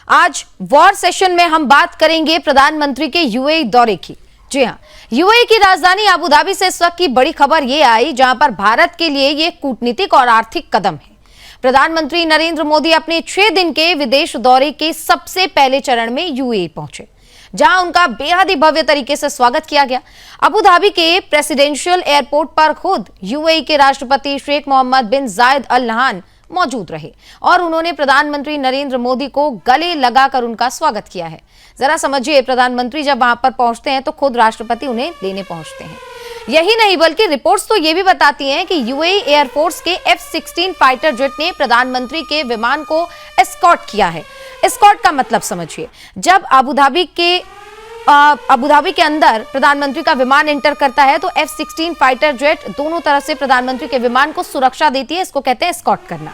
आज war session में हम बात करेंगे प्रधानमंत्री के यूएई दौरे की। जी हां, यूएई की राजधानी अबू धाबी से इस वक्त की बड़ी खबर ये आई, जहां पर भारत के लिए ये कूटनीतिक और आर्थिक कदम है। प्रधानमंत्री नरेंद्र मोदी अपने 6 दिन के विदेश दौरे के सबसे पहले चरण में यूएई पहुंचे, जहां उनका बेहद ही भव्य तरीके से स्वागत किया गया। अबू धाबी के प्रेसिडेंशियल एयरपोर्ट पर खुद यूएई के राष्ट्रपति शेख मोहम्मद बिन जायद अल नहान मौजूद रहे और उन्होंने प्रधानमंत्री नरेंद्र मोदी को गले लगाकर उनका स्वागत किया है। जरा समझिए, प्रधानमंत्री जब वहां पर पहुंचते हैं तो खुद राष्ट्रपति उन्हें लेने पहुंचते हैं। यही नहीं बल्कि रिपोर्ट्स तो ये भी बताती हैं कि यूएई एयरफोर्स के F-16 फाइटर जेट ने प्रधानमंत्री के विमान को एस्कॉर्ट किया है। एस्कॉर्ट का मतलब समझिए, जब अबू धाबी के अंदर प्रधानमंत्री का विमान एंटर करता है तो F-16 फाइटर जेट दोनों तरफ से प्रधानमंत्री के विमान को सुरक्षा देती है। इसको कहते हैं एस्कॉर्ट करना।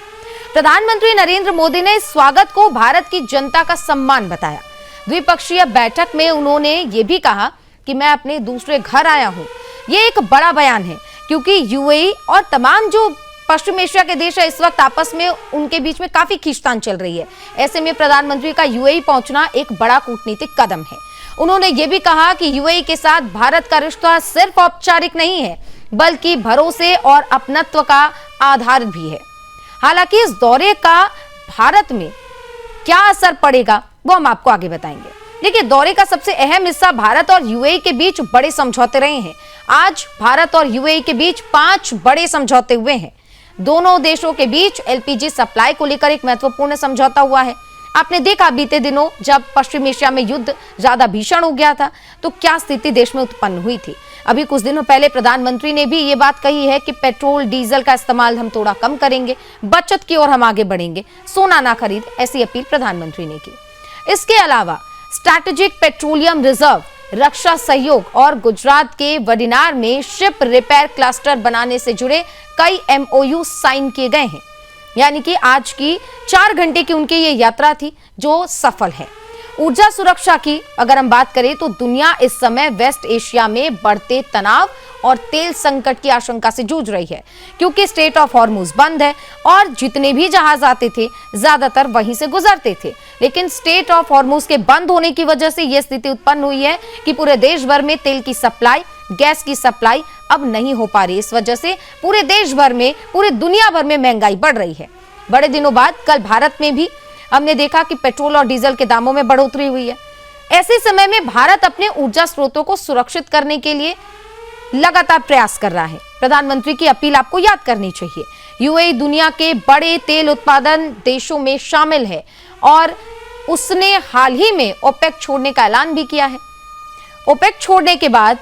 प्रधानमंत्री नरेंद्र मोदी ने इस स्वागत को भारत की जनता का सम्मान बताया। द्विपक्षीय बैठक में उन्होंने ये भी कहा कि मैं अपने दूसरे घर आया हूं। ये एक बड़ा बयान है, क्योंकि यूएई और तमाम जो पश्चिम एशिया के देश है इस वक्त आपस में उनके बीच में काफी खींचतान चल रही है। ऐसे में प्रधानमंत्री का यूएई पहुंचना एक बड़ा कूटनीतिक कदम है। उन्होंने ये भी कहा कि यूएई के साथ भारत का रिश्ता सिर्फ औपचारिक नहीं है, बल्कि भरोसे और अपनत्व का आधार भी है। हालांकि इस दौरे का भारत में क्या असर पड़ेगा वो हम आपको आगे बताएंगे। देखिए, दौरे का सबसे अहम हिस्सा भारत और यूएई के बीच बड़े समझौते रहे हैं। आज भारत और यूएई के बीच 5 बड़े समझौते हुए हैं। दोनों देशों के बीच एलपीजी सप्लाई को लेकर एक महत्वपूर्ण समझौता हुआ है। आपने देखा बीते दिनों जब पश्चिम एशिया में युद्ध ज्यादा भीषण हो गया था तो क्या स्थिति देश में उत्पन्न हुई थी। अभी कुछ दिनों पहले प्रधानमंत्री ने भी ये बात कही है कि पेट्रोल डीजल का इस्तेमाल हम थोड़ा कम करेंगे, बचत की ओर हम आगे बढ़ेंगे, सोना ना खरीद, ऐसी अपील प्रधानमंत्री ने की। इसके अलावा स्ट्रैटेजिक पेट्रोलियम रिजर्व, रक्षा सहयोग और गुजरात के वडिनार में शिप रिपेयर क्लस्टर बनाने से जुड़े कई MOU साइन किए गए हैं। यानी कि आज की 4 घंटे की उनकी ये यात्रा थी जो सफल है। ऊर्जा सुरक्षा की अगर हम बात करें तो दुनिया इस समय वेस्ट एशिया में बढ़ते तनाव और तेल संकट की आशंका से जूझ रही है, क्योंकि स्ट्रेट ऑफ हॉर्मुज बंद है और जितने भी जहाज आते थे ज्यादातर वहीं से गुजरते थे। लेकिन स्ट्रेट ऑफ हॉर्मुज के बंद होने की वजह से यह स्थिति उत्पन्न हुई है कि पूरे देश भर में तेल की सप्लाई, गैस की सप्लाई अब नहीं हो पा रही। इस वजह से पूरे देश भर में, पूरी दुनिया भर में महंगाई बढ़ रही है। बड़े दिनों बाद कल भारत में भी हमने देखा कि पेट्रोल और डीजल के दामों में बढ़ोतरी हुई है। ऐसे समय में भारत अपने ऊर्जा स्रोतों को सुरक्षित करने के लिए लगातार प्रयास कर रहा है। प्रधानमंत्री की अपील आपको याद करनी चाहिए। यूएई दुनिया के बड़े तेल उत्पादन देशों में शामिल है और उसने हाल ही में ओपेक छोड़ने का ऐलान भी किया है। ओपेक छोड़ने के बाद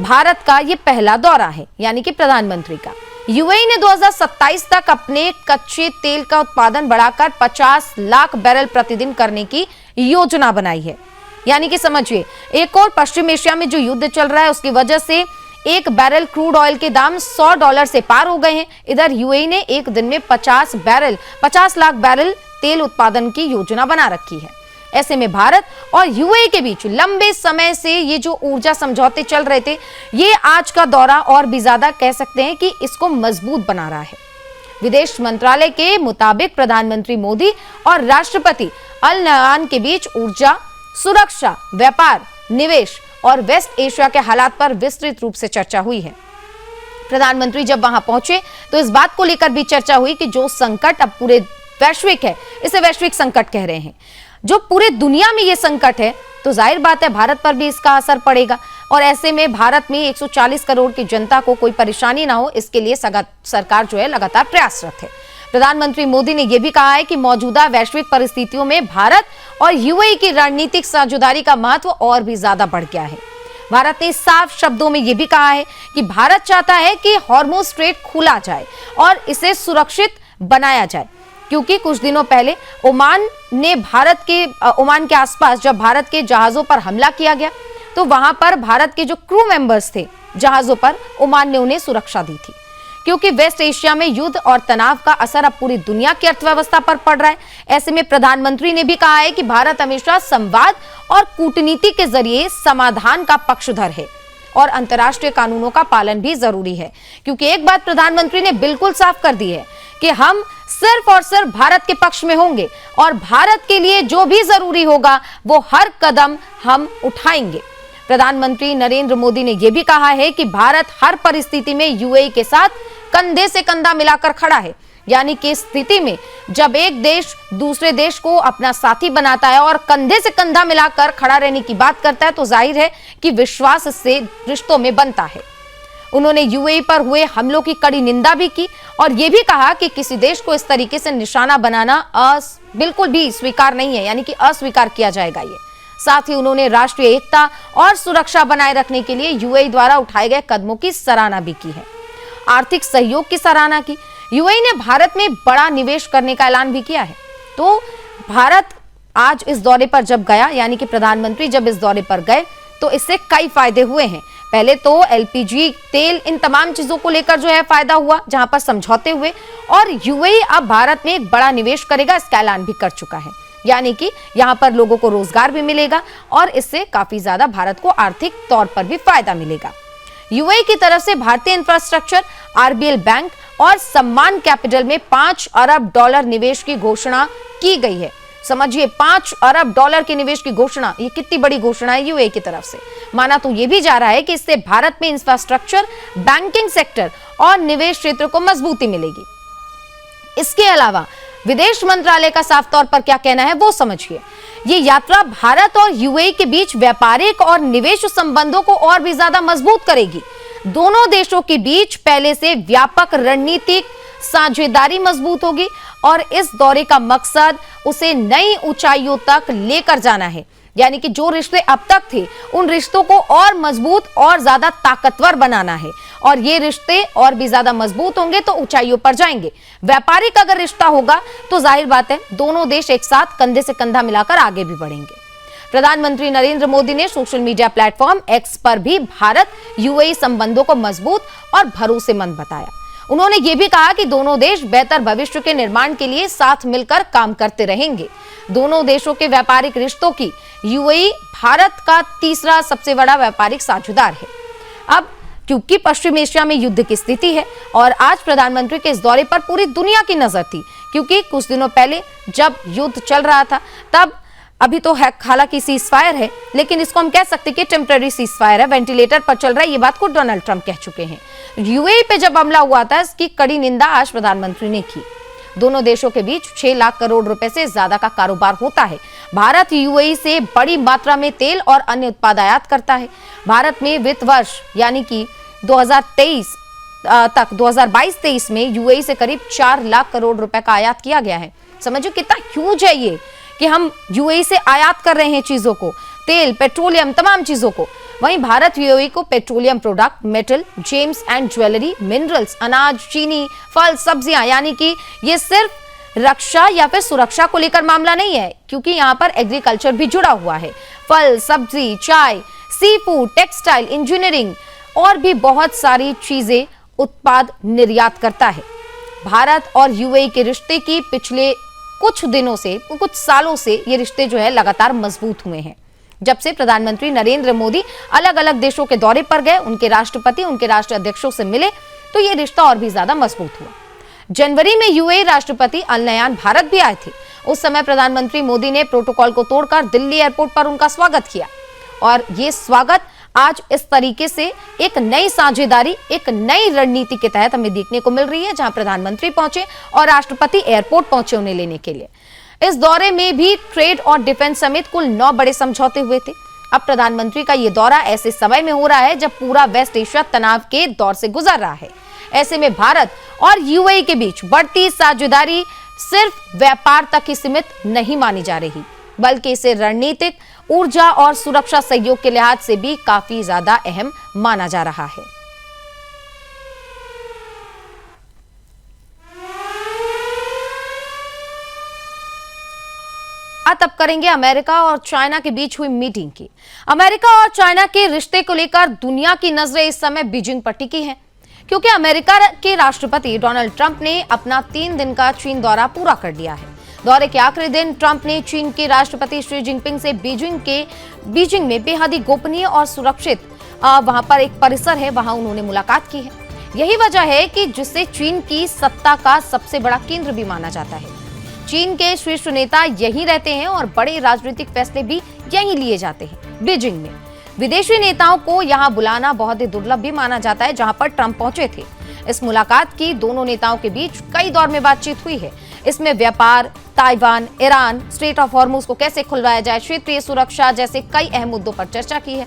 भारत का यह पहला दौरा है, यानी कि प्रधानमंत्री का। यूएई ने 2027 तक अपने कच्चे तेल का उत्पादन बढ़ाकर 50 लाख बैरल प्रतिदिन करने की योजना बनाई है। यानी कि समझिए, एक और पश्चिम एशिया में जो युद्ध चल रहा है उसकी वजह से एक बैरल क्रूड ऑयल के दाम $100 से पार हो गए हैं। इधर यूएई ने एक दिन में 50 लाख बैरल तेल उत्पादन की योजना बना रखी है। ऐसे में भारत और यूएई के बीच लंबे समय से ये जो ऊर्जा समझौते चल रहे थे, ये आज का दौरा और भी ज्यादा कह सकते हैं कि इसको मजबूत बना रहा है। विदेश मंत्रालय के मुताबिक प्रधानमंत्री मोदी और राष्ट्रपति अल नहान के बीच ऊर्जा, सुरक्षा, व्यापार, निवेश और वेस्ट एशिया के हालात पर विस्तृत रूप से चर्चा हुई है। प्रधानमंत्री जब वहां पहुंचे तो इस बात को लेकर भी चर्चा हुई कि जो संकट अब पूरे वैश्विक है, इसे वैश्विक संकट कह रहे हैं, जो पूरे दुनिया में ये संकट है, तो जाहिर बात है भारत पर भी इसका असर पड़ेगा। और ऐसे में भारत में 140 करोड़ की जनता को कोई परेशानी ना हो, इसके लिए सरकार जो है लगातार प्रयासरत है। प्रधानमंत्री मोदी ने यह भी कहा है कि मौजूदा वैश्विक परिस्थितियों में भारत और यूएई की रणनीतिक साझेदारी का महत्व और भी ज्यादा बढ़ गया है। भारत ने साफ शब्दों में यह भी कहा है कि भारत चाहता है कि हॉर्मुज स्ट्रेट खुला जाए और इसे सुरक्षित बनाया जाए, क्योंकि कुछ दिनों पहले ओमान के आसपास जब भारत के जहाजों पर हमला किया गया तो वहां पर भारत के जो क्रू मेंबर्स थे जहाजों पर, ओमान ने उन्हें सुरक्षा दी थी। क्योंकि वेस्ट एशिया में युद्ध और तनाव का असर अब पूरी दुनिया की अर्थव्यवस्था पर पड़ रहा है। ऐसे में प्रधानमंत्री ने भी कहा है कि भारत हमेशा संवाद और कूटनीति के जरिए समाधान का पक्षधर है और अंतर्राष्ट्रीय कानूनों का पालन भी जरूरी है। क्योंकि एक बात प्रधानमंत्री ने बिल्कुल साफ कर दी है कि हम सिर्फ और सिर्फ भारत के पक्ष में होंगे और भारत के लिए जो भी जरूरी होगा वो हर कदम हम उठाएंगे। प्रधानमंत्री नरेंद्र मोदी ने यह भी कहा है कि भारत हर परिस्थिति में यूएई के साथ कंधे से कंधा मिलाकर खड़ा है, यानी कि स्थिति में जब एक देश दूसरे देश को अपना साथी बनाता है और कंधे से कंधा मिलाकर खड़ा रहने की बात करता है तो जाहिर है कि विश्वास से रिश्तों में बनता है। उन्होंने यूएई पर हुए हमलों की कड़ी निंदा भी की और यह भी कहा कि किसी देश को इस तरीके से निशाना बनाना बिल्कुल भी स्वीकार नहीं है, यानी कि अस्वीकार किया जाएगा ये। साथ ही उन्होंने राष्ट्रीय एकता और सुरक्षा बनाए रखने के लिए यूएई द्वारा उठाए गए कदमों की सराहना भी की है। आर्थिक सहयोग की सराहना की। यूएई ने भारत में बड़ा निवेश करने का ऐलान भी किया है। तो भारत आज इस दौरे पर जब गया, यानी कि प्रधानमंत्री जब इस दौरे पर गए तो इससे कई फायदे हुए हैं। पहले तो एलपीजी, तेल, इन तमाम चीजों को लेकर जो है फायदा हुआ, जहां पर समझौते हुए, और यूएई अब भारत में एक बड़ा निवेश करेगा, इसका ऐलान भी कर चुका है। यानी कि यहां पर लोगों को रोजगार भी मिलेगा और इससे काफी ज्यादा भारत को आर्थिक तौर पर भी फायदा मिलेगा। यूएई की तरफ से भारतीय इंफ्रास्ट्रक्चर, आरबीएल बैंक और सम्मान कैपिटल में $5 अरब निवेश की घोषणा की गई है। समझिए, $5 अरब के निवेश की घोषणा, ये कितनी बड़ी घोषणा है यूएई की तरफ से। माना तो यह भी जा रहा है कि इससे भारत में इंफ्रास्ट्रक्चर, बैंकिंग सेक्टर और निवेश क्षेत्र को मजबूती मिलेगी। इसके अलावा विदेश मंत्रालय का साफ तौर पर क्या कहना है वो समझिए। ये यात्रा भारत और यूएई के बीच व्यापारिक और निवेश संबंधों को और भी ज्यादा मजबूत करेगी। दोनों देशों के बीच पहले से व्यापक रणनीतिक साझेदारी मजबूत होगी और इस दौरे का मकसद उसे नई ऊंचाइयों तक लेकर जाना है। यानी कि जो रिश्ते अब तक थे उन रिश्तों को और मजबूत और ज्यादा ताकतवर बनाना है और ये रिश्ते और भी ज्यादा मजबूत होंगे तो ऊंचाइयों पर जाएंगे। व्यापारिक अगर रिश्ता होगा तो जाहिर बात है दोनों देश एक साथ कंधे से कंधा मिलाकर आगे भी बढ़ेंगे। प्रधानमंत्री नरेंद्र मोदी ने सोशल मीडिया प्लेटफॉर्म एक्स पर भी भारत यूएई संबंधों को मजबूत और भरोसेमंद बताया। उन्होंने ये भी कहा कि दोनों देश बेहतर भविष्य के निर्माण के लिए साथ मिलकर काम करते रहेंगे। दोनों देशों के व्यापारिक रिश्तों की यूएई भारत का तीसरा सबसे बड़ा व्यापारिक साझेदार है। अब क्योंकि पश्चिम एशिया में युद्ध की स्थिति है और आज प्रधानमंत्री के इस दौरे पर पूरी दुनिया की नजर थी, क्योंकि कुछ दिनों पहले जब युद्ध चल रहा था तब अभी तो है हालांकि सीजफायर है, लेकिन इसको हम कह सकते कि टेम्पररी सीजफायर है, वेंटिलेटर पर चल रहा है। ये बात को डोनाल्ड ट्रंप कह चुके हैं। यूएई पे जब हमला हुआ था इसकी कड़ी निंदा आज प्रधानमंत्री ने की। दोनों देशों के बीच 6 लाख करोड़ रुपए से ज्यादा का कारोबार होता है। भारत यूएई से बड़ी मात्रा में तेल और अन्य उत्पाद आयात करता है। भारत में वित्त वर्ष यानी कि 2022-23 में यूएई से करीब 4 लाख करोड़ रुपए का आयात किया गया है। समझो कितना ह्यूज है ये कि हम यूएई से आयात कर रहे हैं चीजों को, तेल, पेट्रोलियम, तमाम चीजों को। वहीं भारत यूएई को petroleum product, metal, James and jewellery, minerals, अनाज, चीनी, फल, सब्जियां, यानी कि ये सिर्फ रक्षा या फिर सुरक्षा को लेकर मामला नहीं है, क्योंकि यहाँ पर एग्रीकल्चर भी जुड़ा हुआ है। फल, सब्जी, चाय, सी फूड, टेक्सटाइल, इंजीनियरिंग और भी बहुत सारी चीजें उत्पाद निर्यात करता है। भारत और यूएई के रिश्ते की पिछले कुछ दिनों से, कुछ सालों से ये रिश्ते जो है लगातार मजबूत हुए हैं। जब से प्रधानमंत्री नरेंद्र मोदी अलग अलग देशों के दौरे पर गए, उनके राष्ट्रपति, उनके राष्ट्रीय अध्यक्षों से मिले, तो ये रिश्ता और भी ज्यादा मजबूत हुआ। जनवरी में यूएई राष्ट्रपति अल नयान भारत भी आए थे। उस समय प्रधानमंत्री मोदी ने प्रोटोकॉल को तोड़कर दिल्ली एयरपोर्ट पर उनका स्वागत किया और ये स्वागत आज इस तरीके से एक नई साझेदारी, एक नई रणनीति के तहत हमें देखने को मिल रही है, जहां प्रधानमंत्री पहुंचे और राष्ट्रपति एयरपोर्ट पहुंचे उन्हें लेने के लिए। इस दौरे में भी ट्रेड और डिफेंस समेत कुल 9 बड़े समझौते हुए थे। अब प्रधानमंत्री का यह दौरा ऐसे समय में हो रहा है जब पूरा वेस्ट एशिया तनाव के दौर से गुजर रहा है। ऐसे में भारत और यूएई के बीच बढ़ती साझेदारी सिर्फ व्यापार तक ही सीमित नहीं मानी जा रही, बल्कि इसे रणनीतिक, ऊर्जा और सुरक्षा सहयोग के लिहाज से भी काफी ज्यादा अहम माना जा रहा है। अब करेंगे अमेरिका और चाइना के बीच हुई मीटिंग की। अमेरिका और चाइना के रिश्ते को लेकर दुनिया की नजरें इस समय बीजिंग पर टिकी हैं, क्योंकि अमेरिका के राष्ट्रपति डोनाल्ड ट्रंप ने अपना 3 दिन का चीन दौरा पूरा कर लिया है। दौरे के आखिरी दिन ट्रंप ने चीन के राष्ट्रपति शी जिनपिंग से बीजिंग में बेहद ही गोपनीय और सुरक्षित वहां पर एक परिसर है, वहां उन्होंने मुलाकात की है। यही वजह है कि जिसे चीन की सत्ता का सबसे बड़ा केंद्र भी माना जाता है। चीन के शीर्ष नेता यहीं रहते हैं और बड़े राजनीतिक फैसले भी यहीं लिए जाते हैं, बीजिंग में। विदेशी नेताओं को यहां बुलाना बहुत ही दुर्लभ भी माना जाता है, जहां पर ट्रंप पहुंचे थे। इस मुलाकात की दोनों नेताओं के बीच कई दौर में बातचीत हुई है। इसमें व्यापार, Taiwan, Iran, straight of Hormuz को कैसे खुलवाया जाए, क्षेत्रीय सुरक्षा जैसे कई अहम मुद्दों पर चर्चा की है।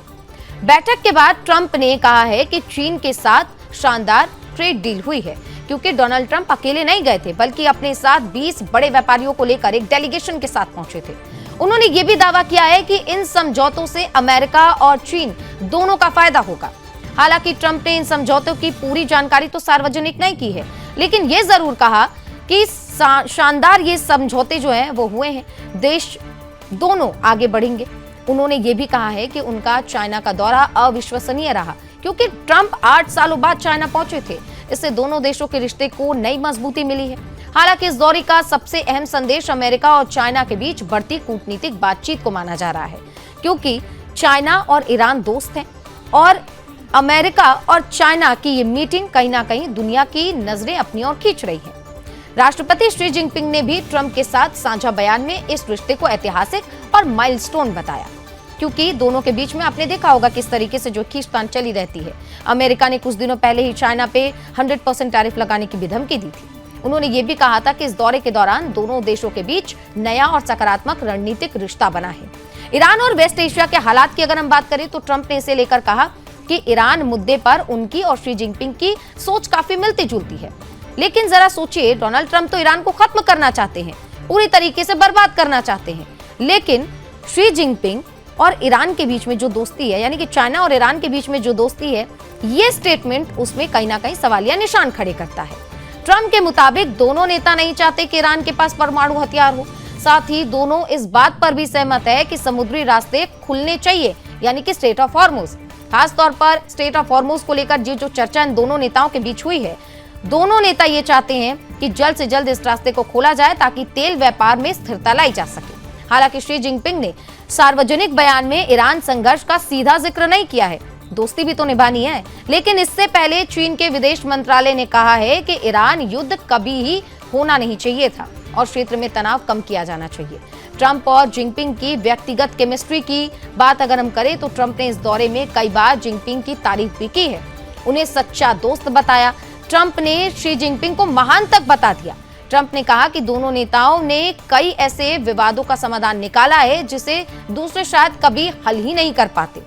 बैठक के बाद ट्रंप ने कहा है कि चीन के साथ शानदार ट्रेड डील हुई है, क्योंकि डोनाल्ड ट्रंप अकेले नहीं गए थे, बल्कि अपने साथ 20 बड़े व्यापारियों को लेकर एक डेलीगेशन के साथ पहुंचे थे। उन्होंने ये भी दावा किया है कि इन समझौतों से अमेरिका और चीन दोनों का फायदा होगा। हालांकि ट्रंप ने इन समझौतों की पूरी जानकारी तो सार्वजनिक नहीं की है, लेकिन ये जरूर कहा कि शानदार ये समझौते जो हैं वो हुए हैं, देश दोनों आगे बढ़ेंगे। उन्होंने ये भी कहा है कि उनका चाइना का दौरा अविश्वसनीय रहा, क्योंकि ट्रंप 8 सालों बाद चाइना पहुंचे थे। इससे दोनों देशों के रिश्ते को नई मजबूती मिली है। हालांकि इस दौरे का सबसे अहम संदेश अमेरिका और चाइना के बीच बढ़ती कूटनीतिक बातचीत को माना जा रहा है, क्योंकि चाइना और ईरान दोस्त हैं और अमेरिका और चाइना की ये मीटिंग कहीं ना कहीं दुनिया की नजरें अपनी ओर खींच रही है। राष्ट्रपति शी जिनपिंग ने भी ट्रंप के साथ साझा बयान में इस रिश्ते को ऐतिहासिक और माइलस्टोन बताया, क्योंकि दोनों के बीच में आपने देखा होगा किस तरीके से जो खींचतान चली रहती है। अमेरिका ने कुछ दिनों पहले ही चाइना पे 100% टैरिफ लगाने की भी धमकी दी थी। उन्होंने ये भी कहा था कि इस दौरे के दौरान दोनों देशों के बीच नया और सकारात्मक रणनीतिक रिश्ता बना है। ईरान और वेस्ट एशिया के हालात की अगर हम बात करें तो ट्रंप ने इसे लेकर कहा कि ईरान मुद्दे पर उनकी और शी जिनपिंग की सोच काफी मिलती जुलती है। लेकिन जरा सोचिए, डोनाल्ड ट्रंप तो ईरान को खत्म करना चाहते हैं, पूरी तरीके से बर्बाद करना चाहते हैं, लेकिन शी जिनपिंग और ईरान के बीच में जो दोस्ती है, यानी कि चाइना और ईरान के बीच में जो दोस्ती है, ये स्टेटमेंट उसमें कहीं ना कहीं सवालिया निशान खड़े करता है। ट्रंप के मुताबिक दोनों नेता नहीं चाहते कि ईरान के पास परमाणु हथियार हो। साथ ही दोनों इस बात पर भी सहमत है कि समुद्री रास्ते खुलने चाहिए, यानी कि स्ट्रेट ऑफ हॉर्मुज। खासतौर पर स्ट्रेट ऑफ हॉर्मुज को लेकर जो चर्चा इन दोनों नेताओं के बीच हुई है, दोनों नेता ये चाहते हैं कि जल्द से जल्द इस रास्ते को खोला जाए ताकि तेल व्यापार में स्थिरता लाई जा सके। हालांकि शी जिनपिंग ने सार्वजनिक बयान में ईरान संघर्ष का सीधा जिक्र नहीं किया है। दोस्ती भी तो निभानी है, लेकिन इससे पहले चीन के विदेश मंत्रालय ने कहा है कि ईरान युद्ध कभी ही होना नहीं चाहिए था और क्षेत्र में तनाव कम किया जाना चाहिए। ट्रंप और जिनपिंग की व्यक्तिगत केमिस्ट्री की बात अगर हम करें तो ट्रंप ने इस दौरे में कई बार जिनपिंग की तारीफ भी की है, उन्हें सच्चा दोस्त बताया। ट्रंप ने शी जिनपिंग को महान तक बता दिया। ट्रंप ने कहा कि दोनों नेताओं ने कई ऐसे विवादों का समाधान निकाला है जिसे दूसरे शायद कभी हल ही नहीं कर पाते।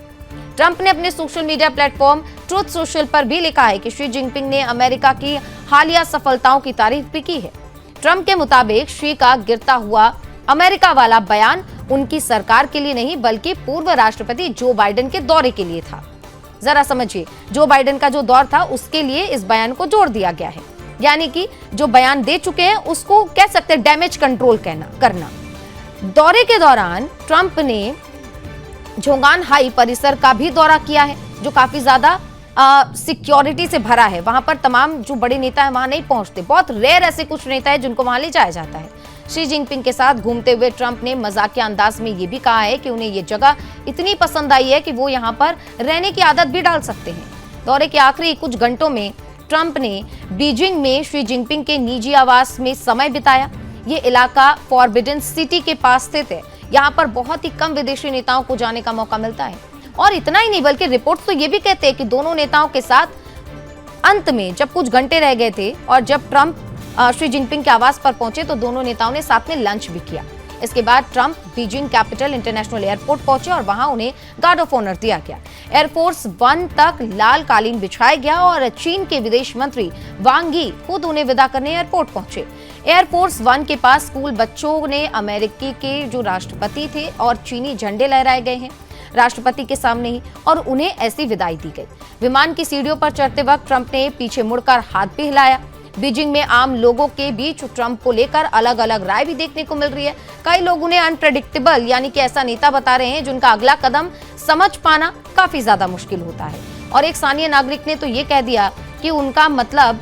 ट्रंप ने अपने social media platform truth social पर भी लिखा है कि शी जिनपिंग ने अमेरिका की हालिया सफलताओं की तारीफ भी की है। ट्रंप के मुताबिक शी का गिरता हुआ अमेरिका वाला बयान उनकी सरकार के लिए नहीं बल्कि पूर्व राष्ट्रपति जो बाइडेन के दौरे के लिए था। जरा समझिए, जो बाइडेन का जो दौर था उसके लिए इस बयान को जोड़ दिया गया है, यानी कि जो बयान दे चुके हैं उसको कह सकते हैं डैमेज कंट्रोल करना। दौरे के दौरान ट्रंप ने झोंगान हाई परिसर का भी दौरा किया है, जो काफी ज्यादा सिक्योरिटी से भरा है। वहां पर तमाम जो बड़े नेता है वहां नहीं पहुंचते, बहुत रेयर ऐसे कुछ नेता है जिनको वहां ले जाया जाता है। शी जिनपिंग के साथ घूमते हुए ट्रंप ने मजाकिया अंदाज में ये भी कहा है कि उन्हें ये जगह इतनी पसंद आई है कि वो यहाँ पर रहने की आदत भी डाल सकते हैं। दौरे के आखिरी कुछ घंटों में ट्रंप ने बीजिंग में शी जिनपिंग के निजी आवास में समय बिताया। ये इलाका फॉरबिडन सिटी के पास स्थित है। यहाँ पर बहुत ही कम विदेशी नेताओं को जाने का मौका मिलता है। और इतना ही नहीं बल्कि रिपोर्ट्स तो ये भी कहते हैं कि दोनों नेताओं के साथ अंत में जब कुछ घंटे रह गए थे और जब ट्रंप शी जिनपिंग के आवास पर पहुंचे तो दोनों नेताओं ने साथ में लंच भी किया। इसके बाद Trump Beijing capital international airport पहुंचे और वहां उन्हें गार्ड ऑफ ऑनर दिया गया। एयरफोर्स 1 तक लाल कालीन बिछाया गया और चीन के विदेश मंत्री वांग यी खुद उन्हें विदा करने एयरपोर्ट पहुंचे। एयरफोर्स 1 के पास स्कूल बच्चों ने अमेरिकी के जो राष्ट्रपति थे और चीनी झंडे लहराए गए हैं राष्ट्रपति के सामने ही, और उन्हें ऐसी विदाई दी गई। विमान की सीढ़ियों पर चढ़ते वक्त ट्रंप ने पीछे मुड़कर हाथ भी हिलाया। बीजिंग में आम लोगों के बीच ट्रंप को लेकर अलग अलग राय भी देखने को मिल रही है। कई लोग उन्हें अनप्रेडिक्टेबल यानी कि ऐसा नेता बता रहे हैं जिनका अगला कदम समझ पाना काफी ज्यादा मुश्किल होता है। और एक स्थानीय नागरिक ने तो ये कह दिया कि उनका मतलब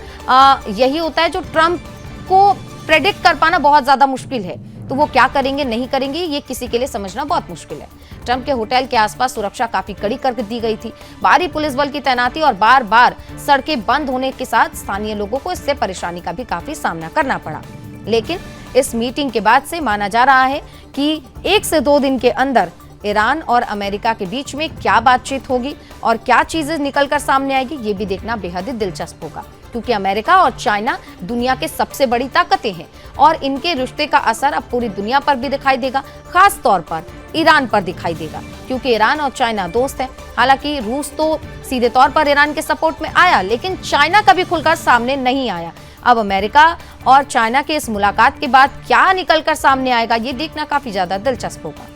यही होता है जो ट्रंप को प्रेडिक्ट कर पाना बहुत ज्यादा मुश्किल है। तो वो क्या करेंगे नहीं करेंगे ये किसी के लिए समझना बहुत मुश्किल है। ट्रंप के होटल के आसपास सुरक्षा काफी कड़ी कर दी गई थी। भारी पुलिस बल की तैनाती और बार बार सड़कें बंद होने के साथ स्थानीय लोगों को इससे परेशानी का भी काफी सामना करना पड़ा। लेकिन इस मीटिंग के बाद से माना जा रहा है कि 1 से 2 दिन के अंदर ईरान और अमेरिका के बीच में क्या बातचीत होगी और क्या चीजें निकलकर सामने आएगी ये भी देखना बेहद ही दिलचस्प होगा, क्योंकि अमेरिका और चाइना दुनिया के सबसे बड़ी ताकतें हैं और इनके रिश्ते का असर अब पूरी दुनिया पर भी दिखाई देगा, खास तौर पर ईरान पर दिखाई देगा, क्योंकि ईरान और चाइना दोस्त हैं। हालांकि रूस तो सीधे तौर पर ईरान के सपोर्ट में आया, लेकिन चाइना कभी खुलकर सामने नहीं आया। अब अमेरिका और चाइना के इस मुलाकात के बाद क्या निकलकर सामने आएगा ये देखना काफी ज्यादा दिलचस्प होगा।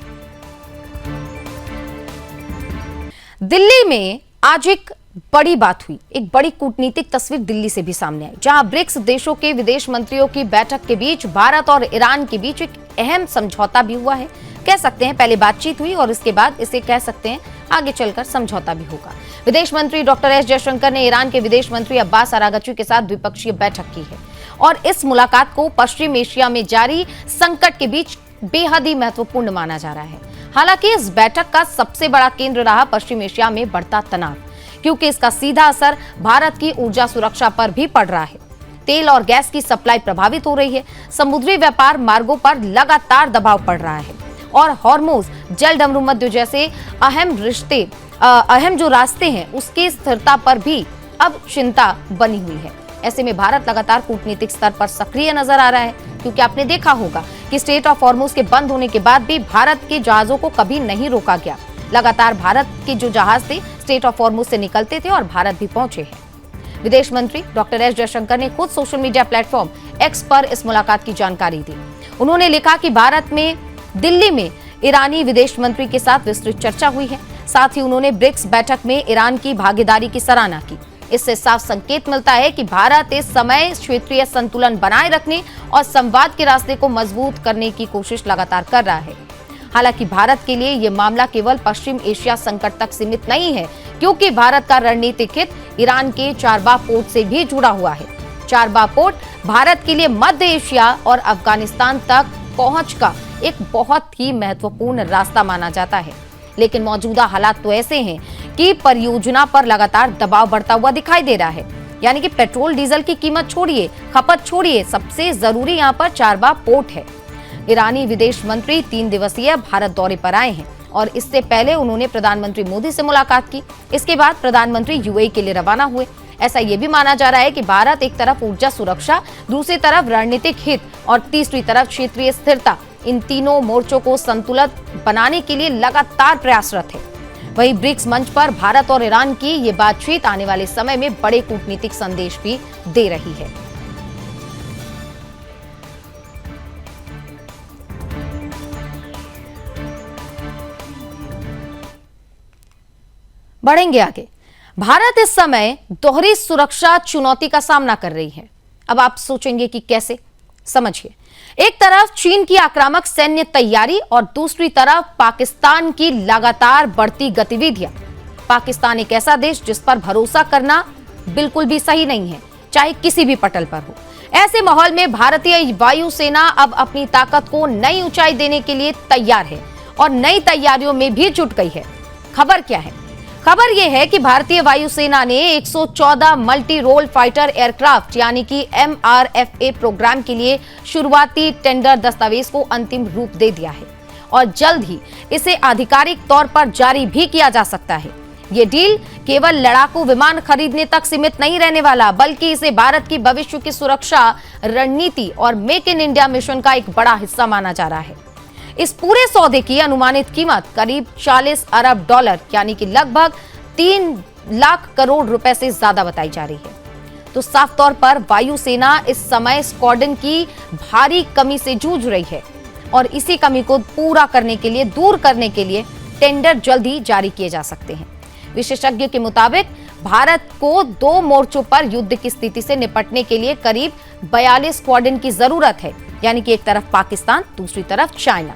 दिल्ली में आज एक बड़ी बात हुई, एक बड़ी कूटनीतिक तस्वीर दिल्ली से भी सामने आई, जहां ब्रिक्स देशों के विदेश मंत्रियों की बैठक के बीच भारत और ईरान के बीच एक अहम समझौता भी हुआ है। कह सकते हैं पहले बातचीत हुई और इसके बाद इसे कह सकते हैं आगे चलकर समझौता भी होगा। विदेश मंत्री डॉक्टर एस जयशंकर ने ईरान के विदेश मंत्री अब्बास अरागची के साथ द्विपक्षीय बैठक की है और इस मुलाकात को पश्चिम एशिया में जारी संकट के बीच बेहद ही महत्वपूर्ण माना जा रहा है। हालांकि इस बैठक का सबसे बड़ा केंद्र रहा पश्चिम एशिया में बढ़ता तनाव, क्योंकि इसका सीधा असर भारत की ऊर्जा सुरक्षा पर भी पड़ रहा है। तेल और गैस की सप्लाई प्रभावित हो रही है, समुद्री व्यापार मार्गों पर लगातार दबाव पड़ रहा है और हॉर्मुज, जलडमरूमध्य जैसे अहम जो रास्ते हैं उसकी स्थिरता पर भी अब चिंता बनी हुई है। ऐसे में भारत लगातार कूटनीतिक स्तर पर सक्रिय नजर आ रहा है, क्योंकि आपने देखा होगा कि स्ट्रेट ऑफ हॉर्मुज के बंद होने के बाद भी भारत के जहाजों को कभी नहीं रोका गया। लगातार भारत के जो जहाज थे स्ट्रेट ऑफ हॉर्मुज से निकलते थे और भारत भी पहुंचे हैं। विदेश मंत्री डॉक्टर एस जयशंकर ने खुद सोशल मीडिया प्लेटफॉर्म एक्स पर इस मुलाकात की जानकारी दी। उन्होंने लिखा कि भारत में दिल्ली में ईरानी विदेश मंत्री के साथ विस्तृत चर्चा हुई है। साथ ही उन्होंने ब्रिक्स बैठक में ईरान की भागीदारी की सराहना की। इससे साफ संकेत मिलता है कि भारत इस समय क्षेत्रीय संतुलन बनाए रखने और संवाद के रास्ते को मजबूत करने की कोशिश लगातार कर रहा है। हालांकि भारत के लिए यह मामला केवल पश्चिम एशिया संकट तक सीमित नहीं है, क्योंकि भारत का रणनीतिक हित ईरान के चारबाग पोर्ट से भी जुड़ा हुआ है। चारबाग पोर्ट भारत के लिए मध्य एशिया और अफगानिस्तान तक पहुंच का एक बहुत ही महत्वपूर्ण रास्ता माना जाता है। लेकिन मौजूदा हालात तो ऐसे हैं कि परियोजना पर लगातार दबाव बढ़ता हुआ दिखाई दे रहा है। यानी कि पेट्रोल डीजल की कीमत छोड़िए, खपत छोड़िए, सबसे जरूरी यहाँ पर चारबाग पोर्ट है। ईरानी विदेश मंत्री 3 दिवसीय भारत दौरे पर आए हैं और इससे पहले उन्होंने प्रधानमंत्री मोदी से मुलाकात की। इसके बाद प्रधानमंत्री यूएई के लिए रवाना हुए। ऐसा ये भी माना जा रहा है कि भारत एक तरफ ऊर्जा सुरक्षा, दूसरी तरफ रणनीतिक हित और तीसरी तरफ क्षेत्रीय स्थिरता, इन तीनों मोर्चों को संतुलित बनाने के लिए लगातार प्रयासरत है। वहीं ब्रिक्स मंच पर भारत और ईरान की ये बातचीत आने वाले समय में बड़े कूटनीतिक संदेश भी दे रही है। बढ़ेंगे आगे। भारत इस समय दोहरी सुरक्षा चुनौती का सामना कर रही है। अब आप सोचेंगे कि कैसे, समझिए। एक तरफ चीन की आक्रामक सैन्य तैयारी और दूसरी तरफ पाकिस्तान की लगातार बढ़ती गतिविधियां। पाकिस्तान एक ऐसा देश जिस पर भरोसा करना बिल्कुल भी सही नहीं है, चाहे किसी भी पटल पर हो। ऐसे माहौल में भारतीय वायुसेना अब अपनी ताकत को नई ऊंचाई देने के लिए तैयार है और नई तैयारियों में भी जुट गई है। खबर क्या है? खबर यह है कि भारतीय वायुसेना ने 114 मल्टी रोल फाइटर एयरक्राफ्ट यानी कि MRFA प्रोग्राम के लिए शुरुआती टेंडर दस्तावेज को अंतिम रूप दे दिया है और जल्द ही इसे आधिकारिक तौर पर जारी भी किया जा सकता है। ये डील केवल लड़ाकू विमान खरीदने तक सीमित नहीं रहने वाला, बल्कि इसे भारत की भविष्य की सुरक्षा रणनीति और मेक इन इंडिया मिशन का एक बड़ा हिस्सा माना जा रहा है। इस पूरे सौदे की अनुमानित कीमत करीब 40 अरब डॉलर यानी कि लगभग 3 लाख करोड़ रुपए से ज्यादा बताई जा रही है। तो साफ तौर पर वायुसेना इस समय स्क्वाड्रन की भारी कमी से जूझ रही है और इसी कमी को पूरा करने के लिए, दूर करने के लिए टेंडर जल्द ही जारी किए जा सकते हैं। विशेषज्ञों के मुताबिक भारत को 2 मोर्चों पर युद्ध की स्थिति से निपटने के लिए करीब 42 स्क्वाड्रन की जरूरत है, यानी कि एक तरफ पाकिस्तान, दूसरी तरफ चाइना।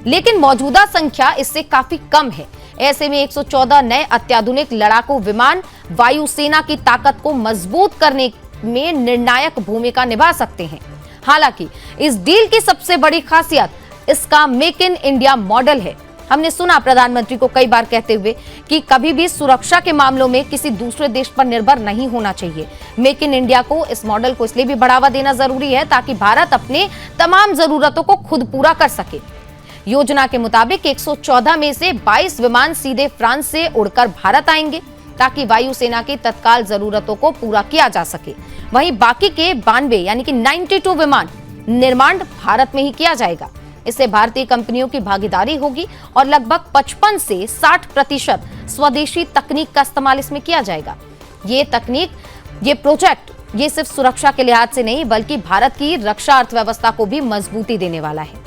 लेकिन मौजूदा संख्या इससे काफी कम है। ऐसे में 114 नए अत्याधुनिक लड़ाकू विमान वायुसेना की ताकत को मजबूत करने में निर्णायक भूमिका निभा सकते हैं। हालांकि इस डील की सबसे बड़ी खासियत इसका मेक इन इंडिया मॉडल है। हमने सुना प्रधानमंत्री को कई बार कहते हुए कि कभी भी सुरक्षा के मामलों में किसी दूसरे देश पर निर्भर नहीं होना चाहिए। मेक इन इंडिया को, इस मॉडल को इसलिए भी बढ़ावा देना जरूरी है ताकि भारत अपने तमाम जरूरतों को खुद पूरा कर सके। योजना के मुताबिक 114 में से 22 विमान सीधे फ्रांस से उड़कर भारत आएंगे ताकि वायुसेना की तत्काल जरूरतों को पूरा किया जा सके। वहीं बाकी के 92 यानी कि 92 विमान निर्माण भारत में ही किया जाएगा। इससे भारतीय कंपनियों की भागीदारी होगी और लगभग 55 से 60% स्वदेशी तकनीक का इस्तेमाल इसमें किया जाएगा। ये तकनीक, ये प्रोजेक्ट, ये सिर्फ सुरक्षा के लिहाज से नहीं बल्कि भारत की रक्षा अर्थव्यवस्था को भी मजबूती देने वाला है।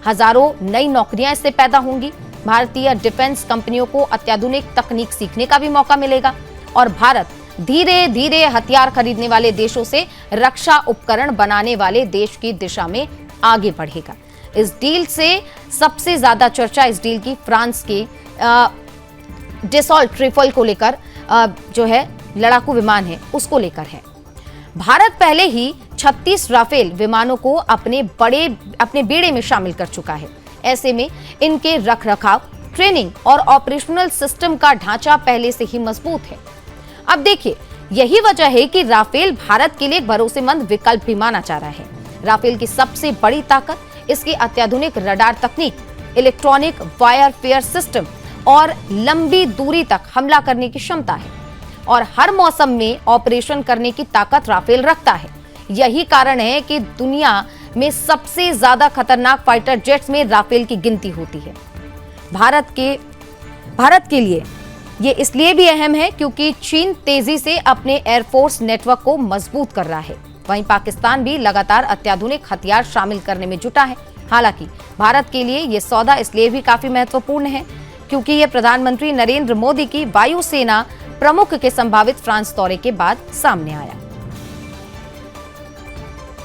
हजारों नई नौकरियां इससे पैदा होंगी। भारतीय डिफेंस कंपनियों को अत्याधुनिक तकनीक सीखने का भी मौका मिलेगा और भारत धीरे धीरे हथियार खरीदने वाले देशों से रक्षा उपकरण बनाने वाले देश की दिशा में आगे बढ़ेगा। इस डील से सबसे ज्यादा चर्चा इस डील की फ्रांस के डसॉल्ट राफेल को लेकर, जो है लड़ाकू विमान है, उसको लेकर है। भारत पहले ही 36 राफेल विमानों को अपने बेड़े में शामिल कर चुका है। ऐसे में इनके रखरखाव, ट्रेनिंग और ऑपरेशनल सिस्टम का ढांचा पहले से ही मजबूत है। अब देखिए, यही वजह है कि राफेल भारत के लिए एक भरोसेमंद विकल्प भी माना जा रहा है। राफेल की सबसे बड़ी ताकत इसकी अत्याधुनिक रडार तकनीक, इलेक्ट्रॉनिक वायरफेयर सिस्टम और लंबी दूरी तक हमला करने की क्षमता है और हर मौसम में ऑपरेशन करने की ताकत राफेल रखता है। यही कारण है कि दुनिया में सबसे ज्यादा खतरनाक फाइटर जेट्स में राफेल की गिनती होती है। भारत के लिए ये इसलिए भी अहम है क्योंकि चीन तेजी से अपने एयरफोर्स नेटवर्क को मजबूत कर रहा है। वहीं पाकिस्तान भी लगातार अत्याधुनिक हथियार शामिल करने में जुटा है। हालांकि भारत के लिए यह सौदा इसलिए भी काफी महत्वपूर्ण है क्योंकि यह प्रधानमंत्री नरेंद्र मोदी की वायुसेना प्रमुख के संभावित फ्रांस दौरे के बाद सामने आया।